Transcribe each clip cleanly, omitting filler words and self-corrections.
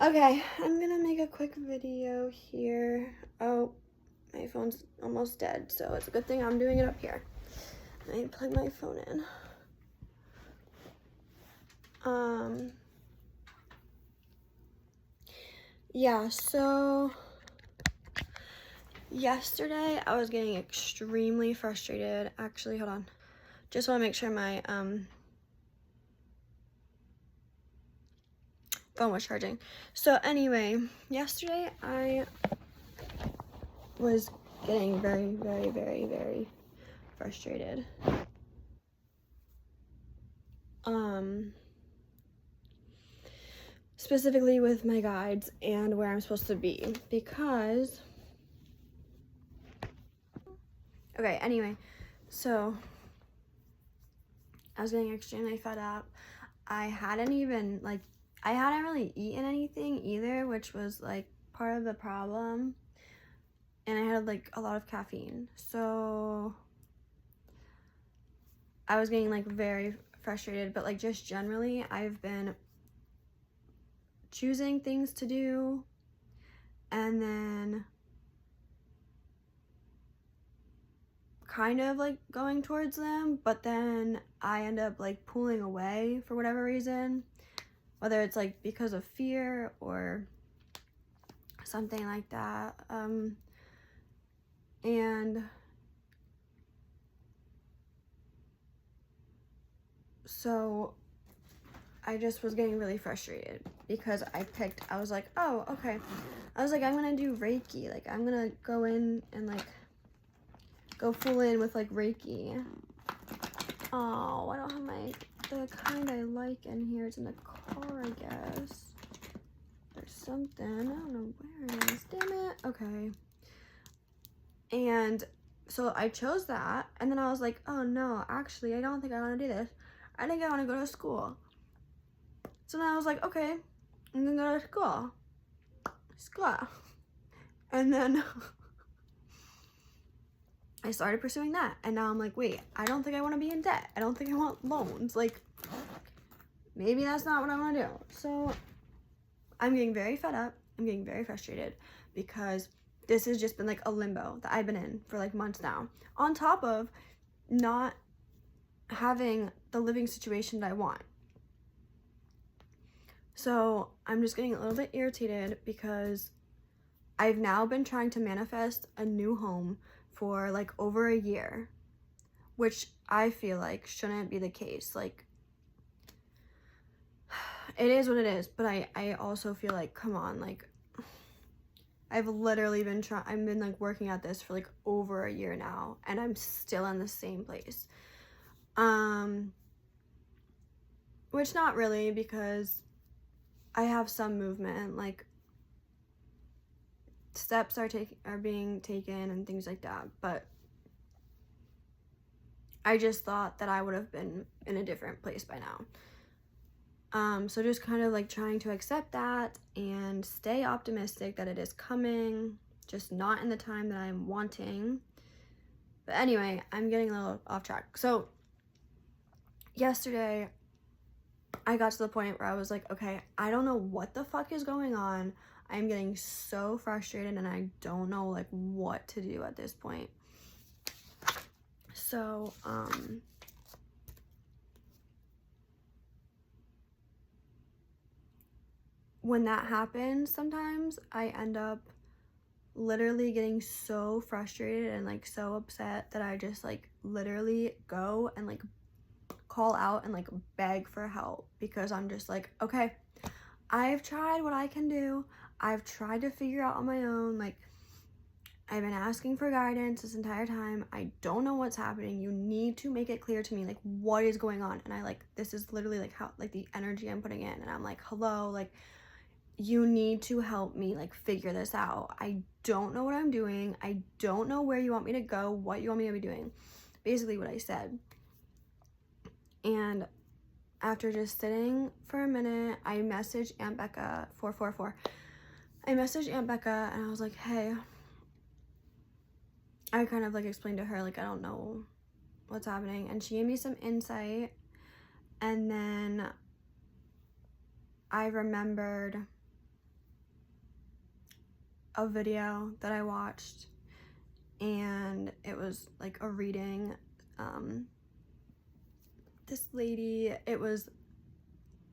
Okay, I'm gonna make a quick video here. Oh, my phone's almost dead, so it's a good thing I'm doing it up here. I need to plug my phone in. Yeah, so yesterday I was getting extremely frustrated. Actually, hold on. Just want to make sure my phone was charging. So anyway, yesterday I was getting very frustrated. Specifically with my guides and where I'm supposed to be, because okay, anyway, so I was getting extremely fed up. I hadn't really eaten anything either, which was like part of the problem, and I had like a lot of caffeine, so I was getting like very frustrated. But like just generally, I've been choosing things to do and then kind of like going towards them, but then I end up like pulling away for whatever reason, whether it's like because of fear or something like that. And so I just was getting really frustrated because I was like, oh, okay. I was like, I'm gonna do Reiki. Like, I'm gonna go in and like go full in with like Reiki. Oh, I don't have the kind I like in here. It's in the car, I guess. There's something. I don't know where it is. Damn it. Okay. And so I chose that. And then I was like, oh no, actually, I don't think I want to do this. I think I want to go to school. So then I was like, okay, I'm going to go to school. And then I started pursuing that. And now I'm like, wait, I don't think I want to be in debt. I don't think I want loans. Like, maybe that's not what I want to do. So I'm getting very fed up. I'm getting very frustrated because this has just been like a limbo that I've been in for like months now, on top of not having the living situation that I want. So I'm just getting a little bit irritated because I've now been trying to manifest a new home for like over a year, which I feel like shouldn't be the case. Like, it is what it is, but I also feel like, come on, like, I've literally been I've been like working at this for like over a year now, and I'm still in the same place. Which not really, because I have some movement, like steps are being taken and things like that, but I just thought that I would have been in a different place by now. So just kind of like trying to accept that and stay optimistic that it is coming, just not in the time that I'm wanting. But anyway, I'm getting a little off track. So yesterday I got to the point where I was like, okay, I don't know what the fuck is going on. I'm getting so frustrated and I don't know like what to do at this point. So, when that happens, sometimes I end up literally getting so frustrated and like so upset that I just like literally go and like call out and like beg for help, because I'm just like, okay, I've tried what I can do. I've tried to figure out on my own. Like, I've been asking for guidance this entire time. I don't know what's happening. You need to make it clear to me, like, what is going on. And I like, this is literally like how, like the energy I'm putting in. And I'm like, hello, like, you need to help me like figure this out. I don't know what I'm doing. I don't know where you want me to go, what you want me to be doing. Basically what I said. And after just sitting for a minute, I messaged Aunt Becca 444. I messaged Aunt Becca and I was like, hey, I kind of like explained to her like I don't know what's happening, and she gave me some insight. And then I remembered a video that I watched, and it was like a reading. This lady, it was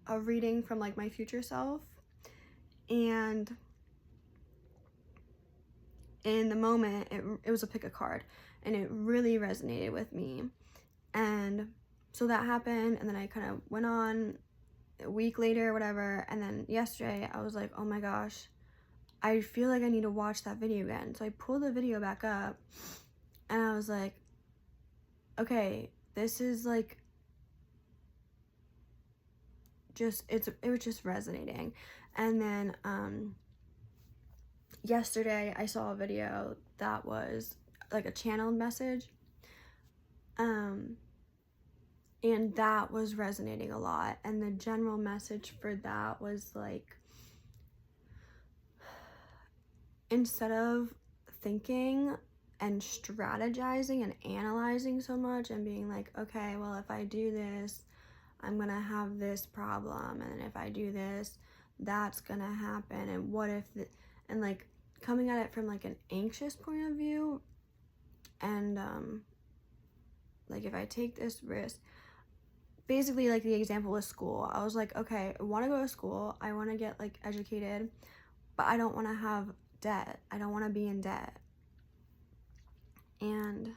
a reading from like my future self, and in the moment it was a pick a card, and it really resonated with me. And so that happened, and then I kind of went on a week later, whatever, and then yesterday I was like, oh my gosh, I feel like I need to watch that video again. So I pulled the video back up, and I was like, okay, this is like just, it was just resonating. And then yesterday I saw a video that was like a channeled message, and that was resonating a lot. And the general message for that was like, instead of thinking and strategizing and analyzing so much and being like, okay, well, if I do this, I'm gonna have this problem, and if I do this, that's gonna happen, and what if and like coming at it from like an anxious point of view, and like if I take this risk, basically like the example was school. I was like, okay, I want to go to school, I want to get like educated, but I don't want to have debt, I don't want to be in debt. And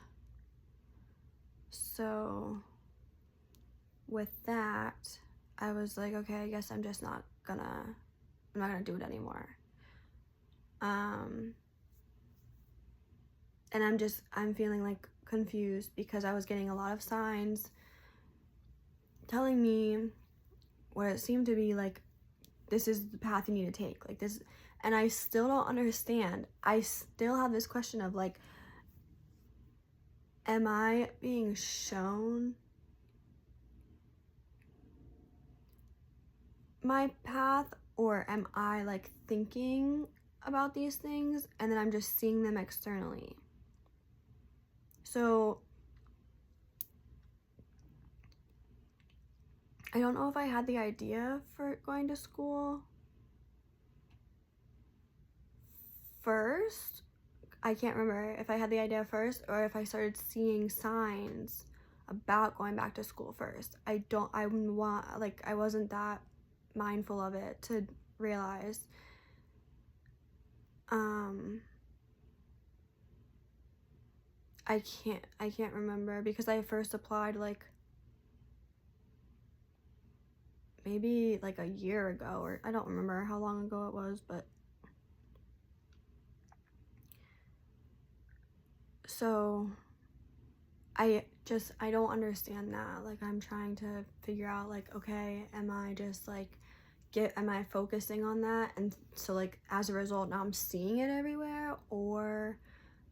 so with that, I was like, okay, I guess I'm not gonna do it anymore. And I'm feeling like confused, because I was getting a lot of signs telling me what it seemed to be like, this is the path you need to take, like this. And I still don't understand. I still have this question of like, am I being shown my path, or am I like thinking about these things and then I'm just seeing them externally? So I don't know if I had the idea for going to school first. I can't remember if I had the idea first or if I started seeing signs about going back to school first. I wasn't that mindful of it to realize. I can't remember, because I first applied like maybe like a year ago, or I don't remember how long ago it was, but so I don't understand that. Like, I'm trying to figure out like, okay, am I just like am I focusing on that, and so like as a result now I'm seeing it everywhere, or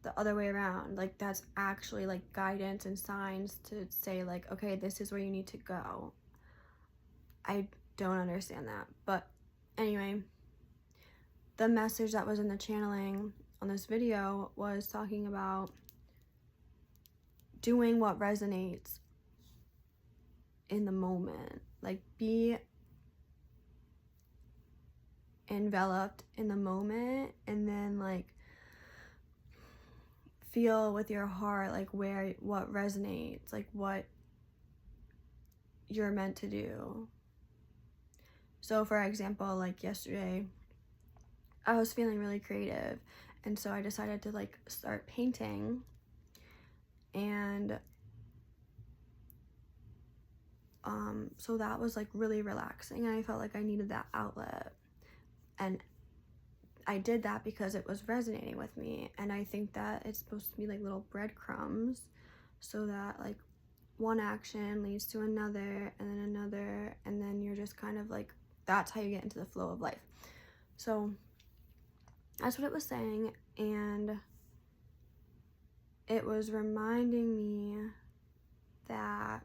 the other way around, like that's actually like guidance and signs to say like, okay, this is where you need to go. I don't understand that. But anyway, the message that was in the channeling on this video was talking about doing what resonates in the moment, like be enveloped in the moment, and then like feel with your heart like what resonates, like what you're meant to do. So for example, like yesterday I was feeling really creative, and so I decided to like start painting, and so that was like really relaxing, and I felt like I needed that outlet, and I did that because it was resonating with me. And I think that it's supposed to be like little breadcrumbs, so that like one action leads to another, and then another, and then you're just kind of like, that's how you get into the flow of life. So that's what it was saying, and it was reminding me that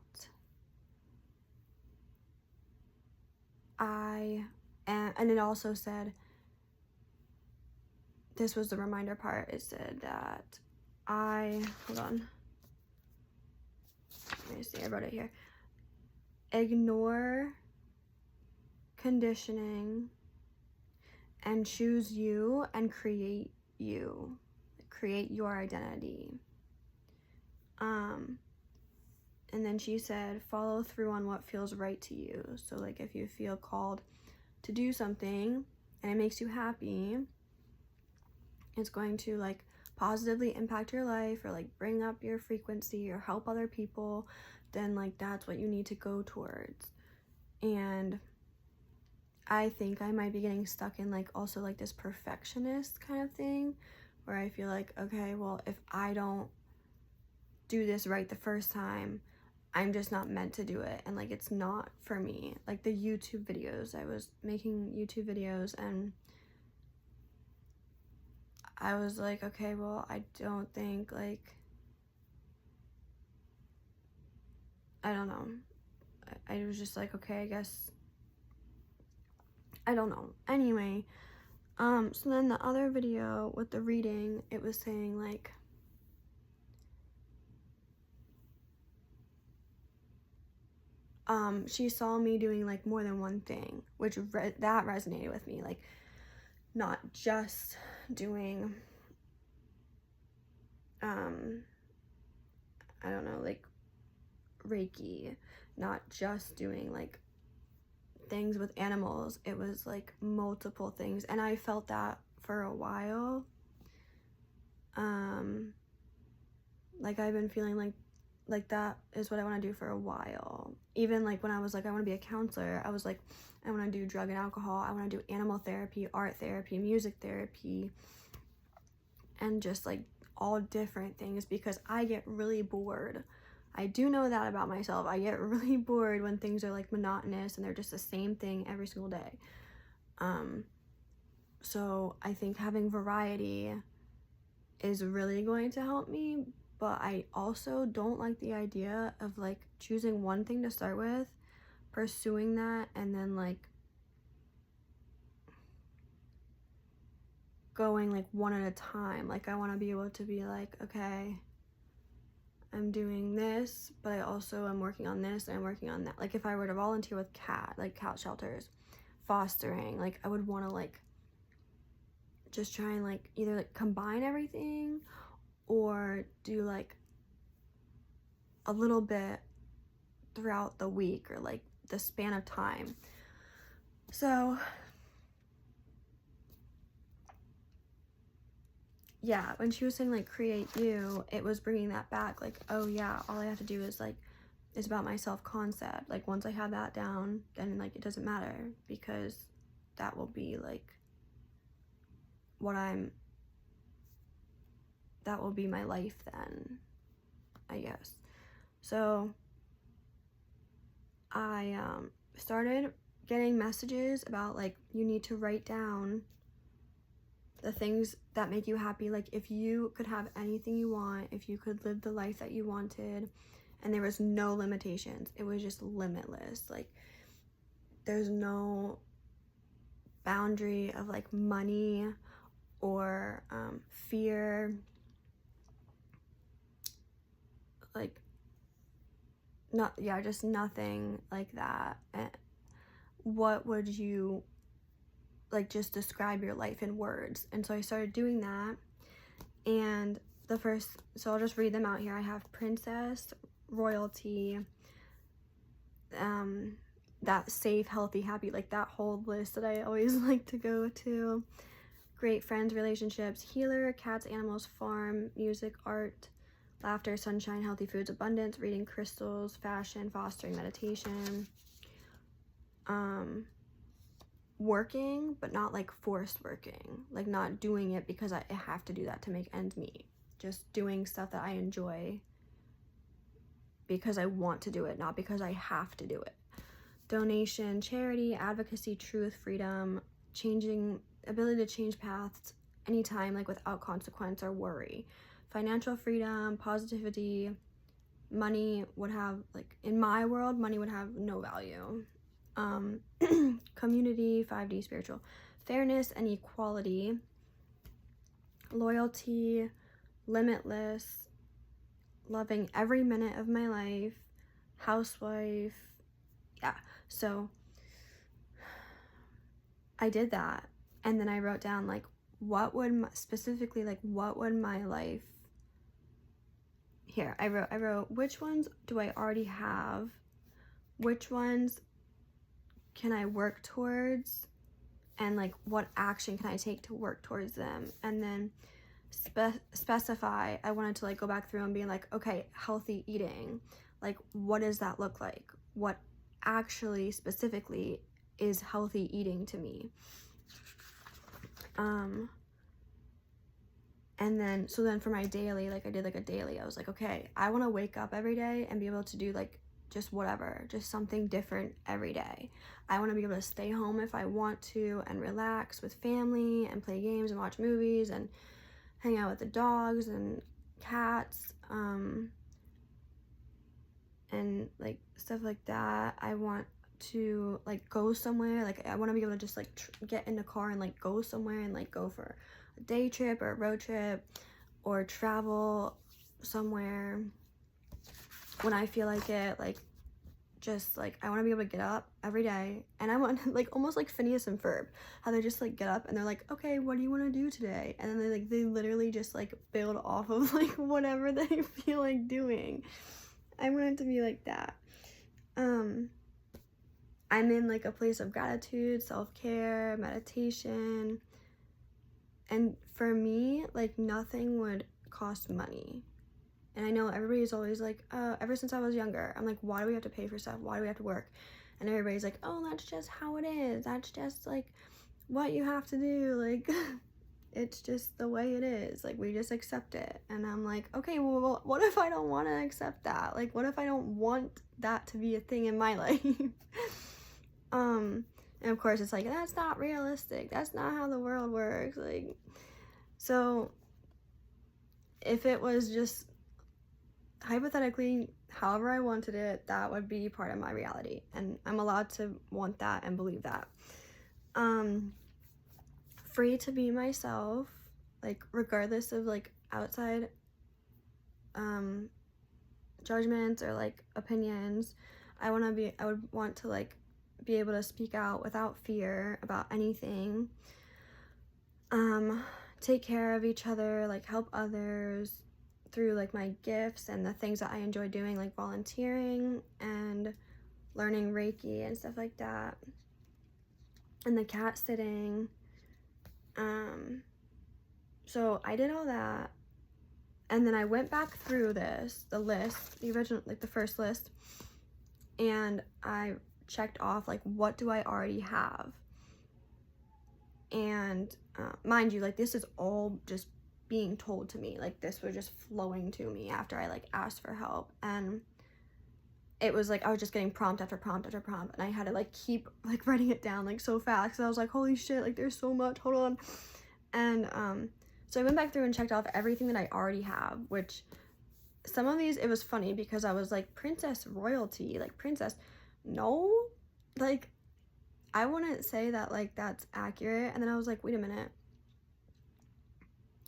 and it also said, this was the reminder part, it said that hold on, let me see, I wrote it here: ignore conditioning and choose you and create you, create your identity. And then she said, follow through on what feels right to you. So like if you feel called to do something and it makes you happy, it's going to like positively impact your life or like bring up your frequency or help other people, then like that's what you need to go towards. And I think I might be getting stuck in like also like this perfectionist kind of thing where I feel like, okay, well, if I don't do this right the first time, I'm just not meant to do it, and like it's not for me. Like the YouTube videos, I was making YouTube videos and I was like, okay, well, I don't think like, I don't know. I was just like, okay, I guess, I don't know. Anyway, so then the other video with the reading, it was saying like, she saw me doing like more than one thing, which that resonated with me. Like not just doing, I don't know, like Reiki, not just doing like things with animals. It was like multiple things, and I felt that for a while. Like I've been feeling like that is what I want to do for a while. Even like when I was like, I want to be a counselor, I was like, I want to do drug and alcohol, I want to do animal therapy, art therapy, music therapy, and just like all different things, because I get really bored. I do know that about myself. I get really bored when things are like monotonous and they're just the same thing every single day. So I think having variety is really going to help me, but I also don't like the idea of like choosing one thing to start with, pursuing that, and then like going like one at a time. Like I want to be able to be like, okay, I'm doing this, but I also am working on this and I'm working on that. Like if I were to volunteer with cat shelters, fostering, like I would want to like just try and like either like combine everything or do like a little bit throughout the week or like the span of time. So yeah, when she was saying like create you, it was bringing that back. Like, oh yeah, all I have to do is like, is about my self-concept. Like once I have that down, then like it doesn't matter, because that will be like that will be my life then, I guess. So I started getting messages about like, you need to write down the things that make you happy. Like if you could have anything you want, if you could live the life that you wanted and there was no limitations, it was just limitless. Like there's no boundary of like money or fear, like just nothing like that. And what would you like, just describe your life in words? And so I started doing that, and so I'll just read them out here. I have princess, royalty, that safe, healthy, happy, like that whole list that I always like to go to. Great friends, relationships, healer, cats, animals, farm, music, art, laughter, sunshine, healthy foods, abundance, reading, crystals, fashion, fostering, meditation, working, but not like forced working, like not doing it because I have to do that to make ends meet, just doing stuff that I enjoy because I want to do it, not because I have to do it. Donation, charity, advocacy, truth, freedom, ability to change paths anytime, like without consequence or worry. Financial freedom, positivity. Money would have, like in my world, money would have no value. Community, 5D spiritual. Fairness and equality. Loyalty, limitless, loving every minute of my life. Housewife. Yeah, so I did that, and then I wrote down like what would specifically, like, what would my life, here, I wrote, which ones do I already have? Which ones can I work towards? And like, what action can I take to work towards them? And then specify, I wanted to like go back through and be like, okay, healthy eating, like, what does that look like? What actually specifically is healthy eating to me? And then, so then for my daily, like I did like a daily, I was like, okay, I want to wake up every day and be able to do like just whatever, just something different every day. I want to be able to stay home if I want to and relax with family and play games and watch movies and hang out with the dogs and cats, and like stuff like that. I want to like go somewhere, like I want to be able to just like get in the car and like go somewhere and like go for a day trip or a road trip or travel somewhere when I feel like it. Like, just like, I want to be able to get up every day, and I want like almost like Phineas and Ferb, how they just like get up and they're like, okay, what do you want to do today? And then they literally just like build off of like whatever they feel like doing. I want it to be like that. I'm in like a place of gratitude, self-care, meditation, and for me, like, nothing would cost money. And I know everybody's always like, ever since I was younger, I'm like, why do we have to pay for stuff? Why do we have to work? And everybody's like, oh, that's just how it is. That's just like what you have to do. Like, it's just the way it is. Like, we just accept it. And I'm like, okay, well, what if I don't want to accept that? Like, what if I don't want that to be a thing in my life? And of course it's like, that's not realistic. That's not how the world works. Like, so if it was just hypothetically however I wanted it, that would be part of my reality, and I'm allowed to want that and believe that. Free to be myself, like, regardless of like outside judgments or like opinions. I would want to like be able to speak out without fear about anything. Take care of each other, like help others through like my gifts and the things that I enjoy doing, like volunteering and learning Reiki and stuff like that, and the cat sitting. So I did all that, and then I went back through the list, the original, like the first list, and I checked off like, what do I already have? And mind you, like, this is all just being told to me. Like, this was just flowing to me after I like asked for help, and it was like I was just getting prompt after prompt after prompt, and I had to like keep like writing it down like so fast because I was like, holy shit, like there's so much, hold on. And so I went back through and checked off everything that I already have, which some of these, it was funny because I was like, princess royalty, like princess, no, like I wouldn't say that like that's accurate. And then I was like, wait a minute,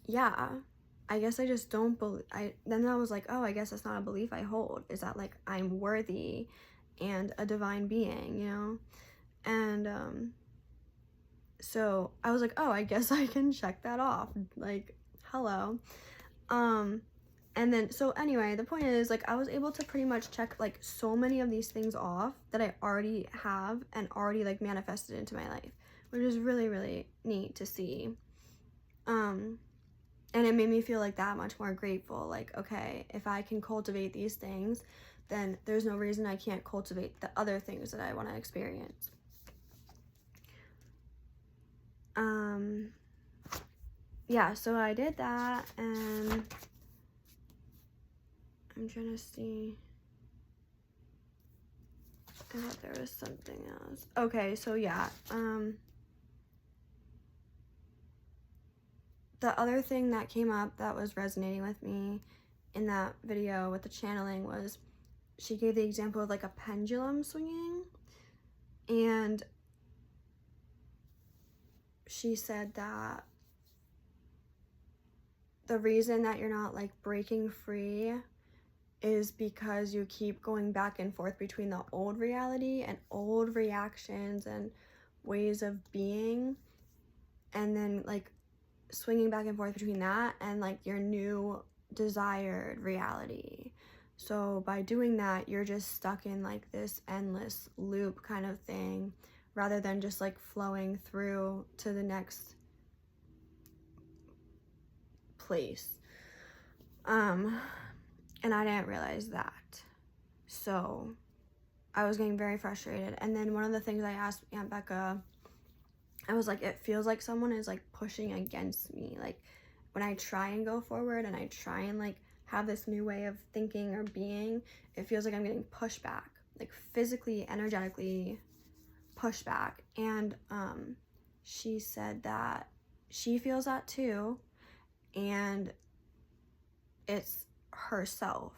yeah, I guess I just don't believe. Then I was like, oh, I guess that's not a belief I hold, is that like I'm worthy and a divine being, you know? And so I was like, oh, I guess I can check that off, like, hello. And then, so anyway, the point is, like, I was able to pretty much check like so many of these things off that I already have and already like manifested into my life, which is really, really neat to see. And it made me feel like that much more grateful. Like, okay, if I can cultivate these things, then there's no reason I can't cultivate the other things that I want to experience. Yeah, so I did that, and I'm trying to see. I thought there was something else. Okay, so yeah, the other thing that came up that was resonating with me in that video with the channeling was, she gave the example of like a pendulum swinging, and she said that the reason that you're not like breaking free is because you keep going back and forth between the old reality and old reactions and ways of being, and then like swinging back and forth between that and like your new desired reality. So by doing that, you're just stuck in like this endless loop kind of thing, rather than just like flowing through to the next place. And I didn't realize that. So I was getting very frustrated. And then one of the things I asked Aunt Becca, I was like, it feels like someone is like pushing against me. Like when I try and go forward and I try and like have this new way of thinking or being, it feels like I'm getting pushed back, like physically, energetically pushed back. And she said that she feels that too, and it's herself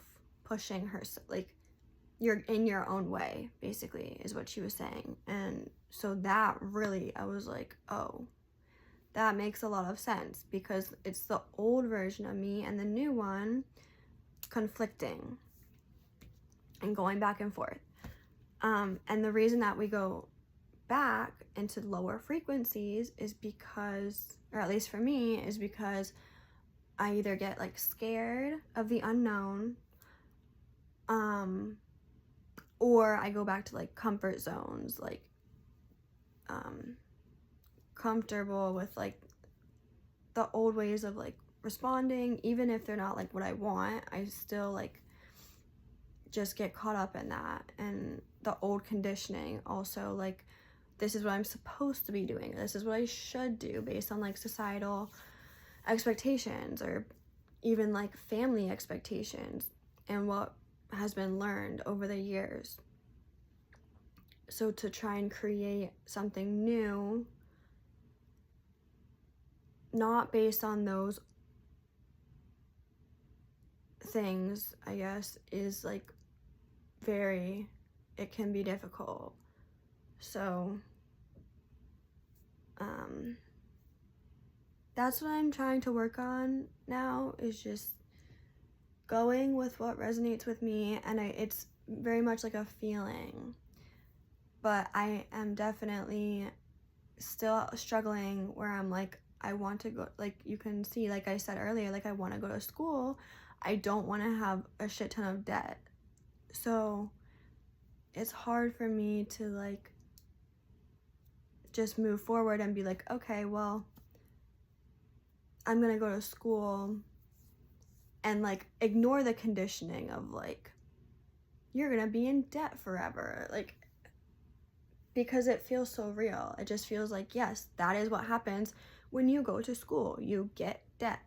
pushing herself, like you're in your own way, basically, is what she was saying. And so that really, I was like, oh, that makes a lot of sense, because it's the old version of me and the new one conflicting and going back and forth. And the reason that we go back into lower frequencies is because, or at least for me, is because I either get like scared of the unknown, or I go back to like comfort zones, like comfortable with like the old ways of like responding. Even if they're not like what I want, I still like just get caught up in that. And the old conditioning also, like, this is what I'm supposed to be doing, this is what I should do based on like societal expectations, or even like family expectations, and what has been learned over the years. So to try and create something new, not based on those things, I guess, is like it can be difficult. So that's what I'm trying to work on now, is just going with what resonates with me. And it's very much like a feeling, but I am definitely still struggling where I'm like, I want to go, like you can see, like I said earlier, like I want to go to school. I don't want to have a shit ton of debt. So it's hard for me to like just move forward and be like, okay, well, I'm gonna go to school, and like ignore the conditioning of like, you're gonna be in debt forever, like, because it feels so real. It just feels like, yes, that is what happens when you go to school, you get debt.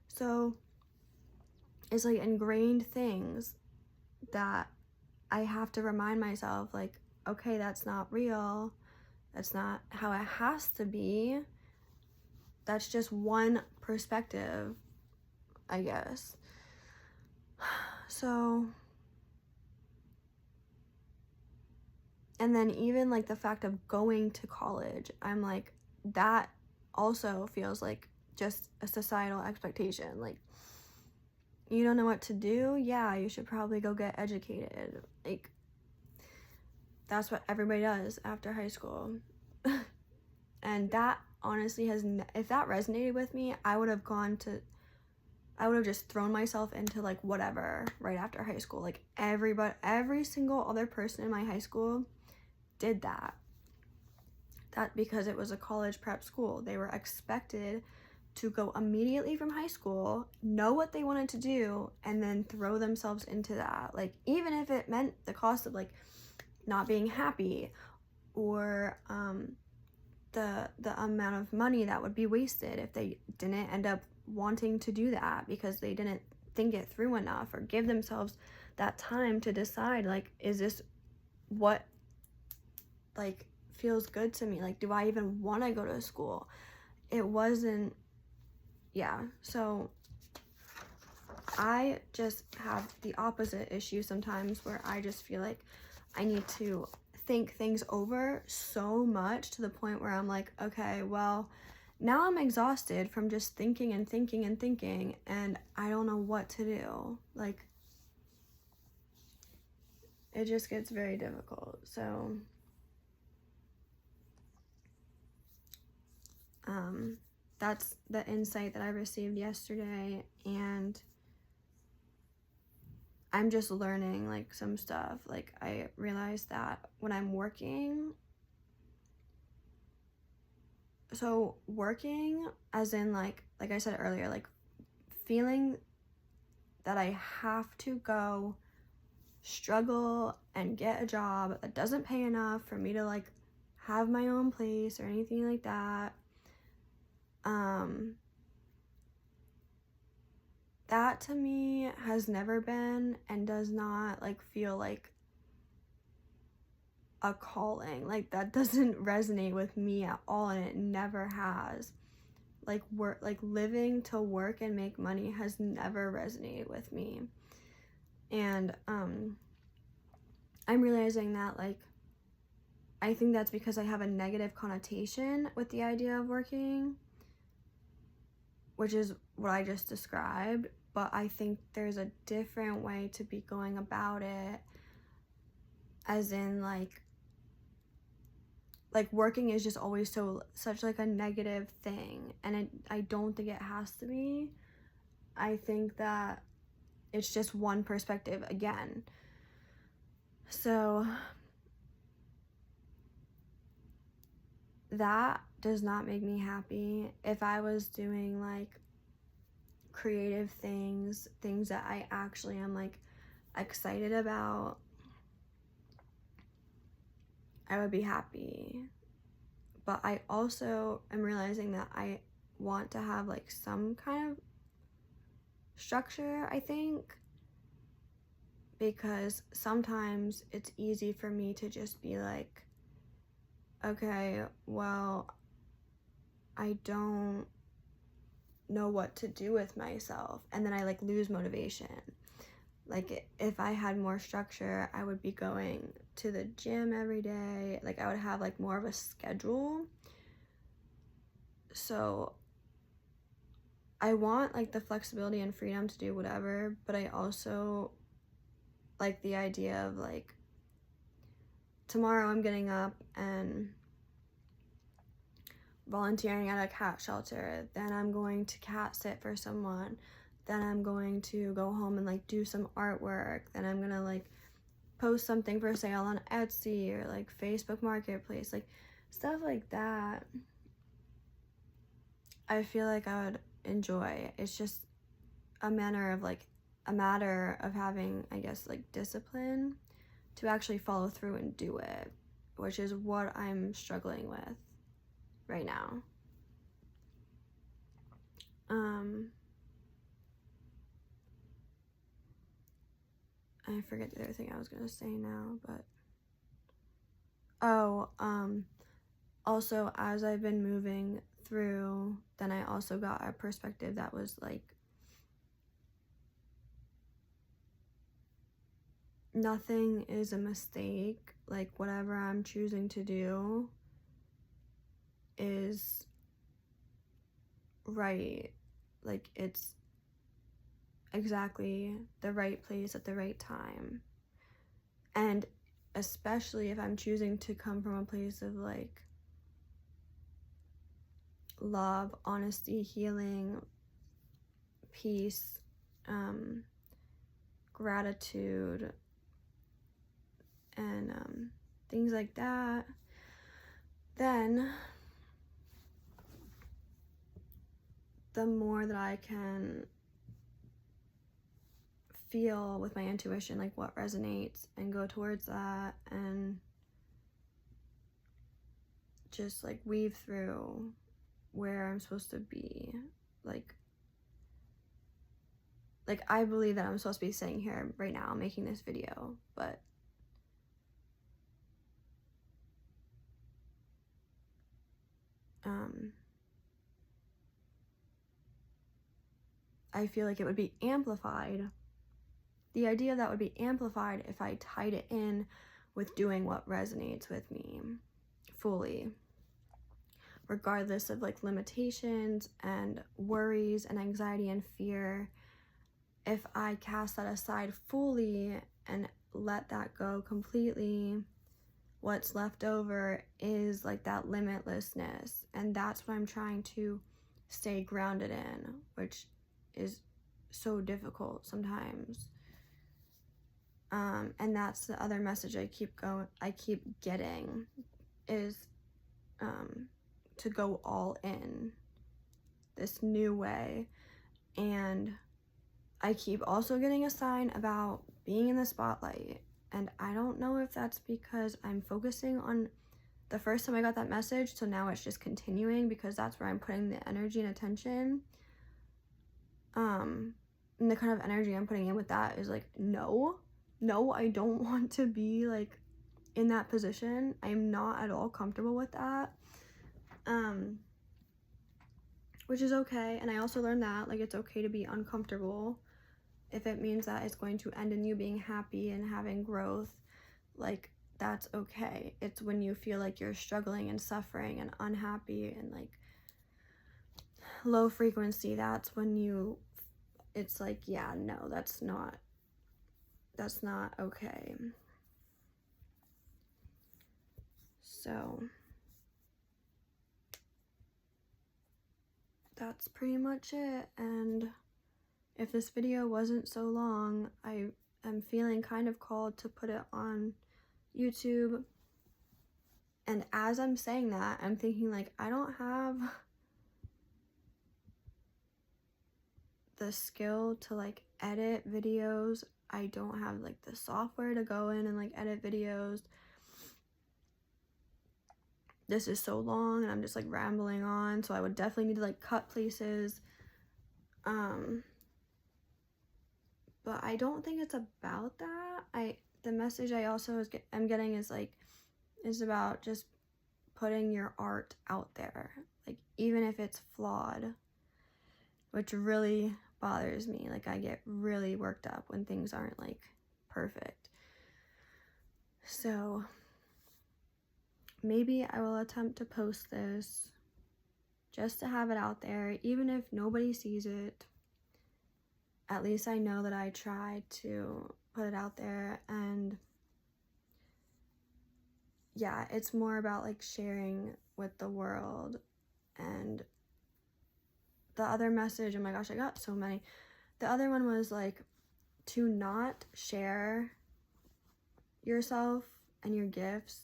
So it's like ingrained things that I have to remind myself, like, okay, that's not real, that's not how it has to be, that's just one perspective, I guess. So, and then even like the fact of going to college, I'm like, that also feels like just a societal expectation. Like, you don't know what to do? Yeah, you should probably go get educated. Like, that's what everybody does after high school. And that honestly if that resonated with me, I would have just thrown myself into like whatever right after high school. Like every single other person in my high school did that. That because it was a college prep school, they were expected to go immediately from high school, know what they wanted to do, and then throw themselves into that. Like, even if it meant the cost of like not being happy, or the amount of money that would be wasted if they didn't end up wanting to do that because they didn't think it through enough, or give themselves that time to decide, like, is this what like feels good to me? Like, do I even want to go to school? It wasn't. Yeah, so I just have the opposite issue sometimes, where I just feel like I need to think things over so much, to the point where I'm like, okay, well, now I'm exhausted from just thinking and thinking and thinking, and I don't know what to do. Like, it just gets very difficult. So that's the insight that I received yesterday, and I'm just learning like some stuff. Like I realized that when I'm working, so working as in like I said earlier, like feeling that I have to go struggle and get a job that doesn't pay enough for me to like have my own place or anything like that. That to me has never been and does not like feel like a calling. Like that doesn't resonate with me at all, and it never has. Like work, like living to work and make money has never resonated with me. And I'm realizing that like I think that's because I have a negative connotation with the idea of working, which is what I just described. But I think there's a different way to be going about it, as in like working is just always such like a negative thing, and I don't think it has to be. I think that it's just one perspective again. So that does not make me happy. If I was doing like creative things that I actually am like excited about, I would be happy. But I also am realizing that I want to have like some kind of structure, I think, because sometimes it's easy for me to just be like, okay, well, I don't know what to do with myself, and then I like lose motivation. Like if I had more structure, I would be going to the gym every day. Like I would have like more of a schedule. So I want like the flexibility and freedom to do whatever, but I also like the idea of like tomorrow I'm getting up and volunteering at a cat shelter, then I'm going to cat sit for someone, then I'm going to go home and like do some artwork, then I'm gonna like post something for sale on Etsy or like Facebook Marketplace, like stuff like that. I feel like I would enjoy. It's just a matter of having, I guess, like discipline to actually follow through and do it, which is what I'm struggling with right now. I forget the other thing I was gonna say now, but also as I've been moving through, then I also got a perspective that was like nothing is a mistake. Like whatever I'm choosing to do is right. Like it's exactly the right place at the right time. And especially if I'm choosing to come from a place of like love, honesty, healing, peace, gratitude, and things like that, then the more that I can feel with my intuition like what resonates and go towards that and just like weave through where I'm supposed to be. Like I believe that I'm supposed to be sitting here right now making this video, but I feel like it would be amplified. The idea of that would be amplified if I tied it in with doing what resonates with me fully, regardless of like limitations and worries and anxiety and fear. If I cast that aside fully and let that go completely, what's left over is like that limitlessness. And that's what I'm trying to stay grounded in, which is so difficult sometimes. And that's the other message I keep getting is to go all in this new way. And I keep also getting a sign about being in the spotlight. And I don't know if that's because I'm focusing on the first time I got that message, so now it's just continuing because that's where I'm putting the energy and attention. And the kind of energy I'm putting in with that is like, no, I don't want to be like in that position. I'm not at all comfortable with that. Which is okay. And I also learned that like it's okay to be uncomfortable if it means that it's going to end in you being happy and having growth. Like, that's okay. It's when you feel like you're struggling and suffering and unhappy and like low frequency, that's when it's like, yeah, no, that's not okay. So that's pretty much it. And if this video wasn't so long, I am feeling kind of called to put it on YouTube. And as I'm saying that, I'm thinking like, I don't have the skill to like edit videos. I don't have like the software to go in and like edit videos. This is so long and I'm just like rambling on, so I would definitely need to like cut places. But I don't think it's about that. The message I also am getting is about just putting your art out there, like even if it's flawed, which really bothers me. Like I get really worked up when things aren't like perfect. So maybe I will attempt to post this just to have it out there, even if nobody sees it. At least I know that I tried to put it out there. And yeah, it's more about like sharing with the world. And the other message, oh my gosh, I got so many. The other one was like to not share yourself and your gifts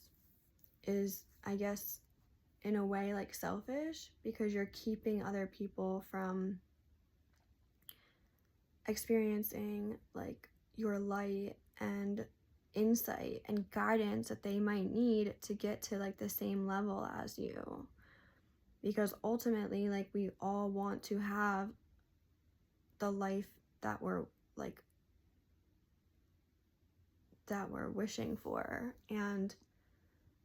is, I guess, in a way like selfish, because you're keeping other people from experiencing like your light and insight and guidance that they might need to get to like the same level as you. Because ultimately, like, we all want to have the life that we're wishing for. And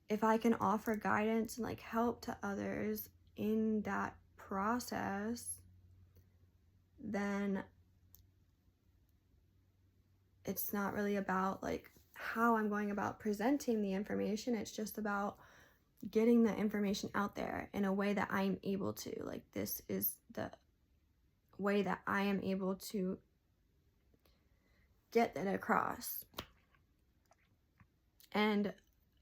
if I can offer guidance and like help to others in that process, then it's not really about like how I'm going about presenting the information. It's just about getting the information out there in a way that I'm able to. Like, this is the way that I am able to get it across. And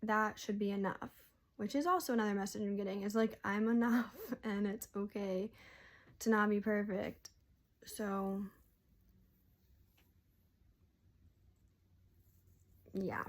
that should be enough, which is also another message I'm getting, is like, I'm enough and it's okay to not be perfect. So yeah.